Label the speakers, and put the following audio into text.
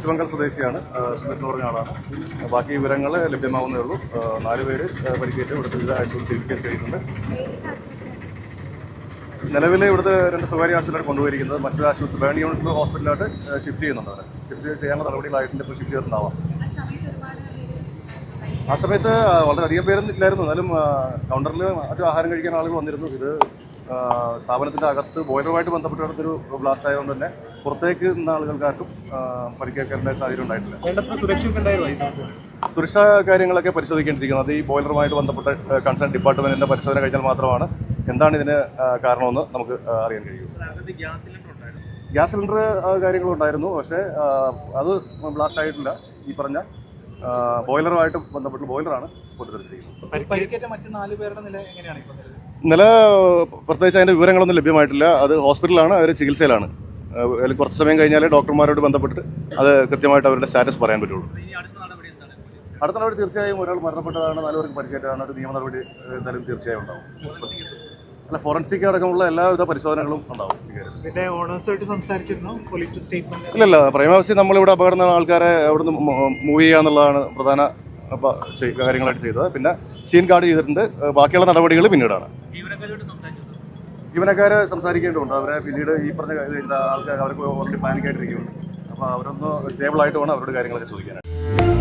Speaker 1: West Bengal സ്വദേശിയാണ്. സുമിത് എന്ന് പറഞ്ഞ ആളാണ്. ബാക്കി വിവരങ്ങൾ ലഭ്യമാവുന്നേ ഉള്ളൂ. 4 പേര് പരിക്കേറ്റ് ഇവിടുത്തെ വിവിധ ആശുപത്രി ചികിത്സയിൽ കഴിയുന്നുണ്ട്. നിലവിൽ ഇവിടുത്തെ 2 സ്വകാര്യ ആശുപത്രിയാണ് കൊണ്ടുപോയിരിക്കുന്നത്. മറ്റൊരു ആശുപത്രി ബേൺ യൂണിറ്റ് ഹോസ്പിറ്റലായിട്ട് ഷിഫ്റ്റ് ചെയ്യുന്നുണ്ട്. അവർ ഷിഫ്റ്റ് ചെയ്യാനുള്ള നടപടികളായിട്ടുണ്ട്. ഇപ്പോൾ ഷിഫ്റ്റ് ചെയ്തിട്ടുണ്ടാവാം. ആ സമയത്ത് വളരെയധികം പേരൊന്നും ഇല്ലായിരുന്നു. എന്നാലും കൗണ്ടറിൽ മറ്റു ആഹാരം കഴിക്കാൻ ആളുകൾ വന്നിരുന്നു. ഇത് സ്ഥാപനത്തിൻ്റെ അകത്ത് ബോയിലറുമായിട്ട് ബന്ധപ്പെട്ട് നടന്നൊരു ബ്ലാസ്റ്റ് ആയതുകൊണ്ട് തന്നെ പുറത്തേക്ക് നിന്ന ആളുകൾക്കാർക്കും പരിക്കേൽക്കേണ്ട സാഹചര്യം ഉണ്ടായിട്ടില്ല. സുരക്ഷാ കാര്യങ്ങളൊക്കെ പരിശോധിക്കേണ്ടിയിരിക്കുന്നു. അത് ഈ ബോയിലറുമായിട്ട് ബന്ധപ്പെട്ട കൺസേൺ ഡിപ്പാർട്ട്മെന്റിന്റെ പരിശോധന കഴിഞ്ഞാൽ മാത്രമാണ് എന്താണ് ഇതിന് കാരണമെന്ന് നമുക്ക് അറിയാൻ കഴിയും. ഗ്യാസ് സിലിണ്ടർ കാര്യങ്ങളുണ്ടായിരുന്നു. പക്ഷേ അത് ബ്ലാസ്റ്റ് ആയിട്ടില്ല. ഈ പറഞ്ഞ ബോയിലറുമായിട്ട് ബന്ധപ്പെട്ട് ബോയിലറാണ് നില പ്രത്യേകിച്ച് അതിൻ്റെ വിവരങ്ങളൊന്നും ലഭ്യമായിട്ടില്ല. അത് ഹോസ്പിറ്റലാണ്, അവർ ചികിത്സയിലാണ്. അതിൽ കുറച്ച് സമയം കഴിഞ്ഞാൽ ഡോക്ടർമാരോട് ബന്ധപ്പെട്ട് അത് കൃത്യമായിട്ട് അവരുടെ സ്റ്റാറ്റസ് പറയാൻ പറ്റുള്ളൂ. അടുത്ത നടപടി തീർച്ചയായും ഒരാൾ മരണപ്പെട്ടതാണ്, 4 പേർക്ക് പരിക്കേറ്റതാണ്. ഒരു നിയമ നടപടി എന്തായാലും തീർച്ചയായും ഉണ്ടാവും. അല്ല, ഫോറൻസിക് അടക്കമുള്ള എല്ലാവിധ പരിശോധനകളും ഉണ്ടാവും.
Speaker 2: പിന്നെ ഓണേഴ്സുമായിട്ട് സംസാരിച്ചിരുന്നു പോലീസ് സ്റ്റേറ്റ്മെന്റ്?
Speaker 1: ഇല്ലല്ല, പ്രേമാവശി നമ്മളിവിടെ അപകടം നടന്ന ആൾക്കാരെ അവിടുന്ന് മൂവ് ചെയ്യുക എന്നുള്ളതാണ് പ്രധാന കാര്യങ്ങളായിട്ട് ചെയ്തത്. പിന്നെ സീൻ കാർഡ് ചെയ്തിട്ടുണ്ട്. ബാക്കിയുള്ള നടപടികൾ പിന്നീടാണ്. ജീവനക്കാരെ സംസാരിക്കേണ്ടതുണ്ട്. അവരെ പിന്നീട് ഈ പറഞ്ഞ ആൾക്കാർ അവർക്ക് ഓൾറെഡി പാനിക്കായിട്ടിരിക്കുന്നുണ്ട്. അപ്പോൾ അവരൊന്ന് സ്റ്റേബിളായിട്ട് വേണം അവരുടെ കാര്യങ്ങളൊക്കെ ചോദിക്കാനായിട്ട്.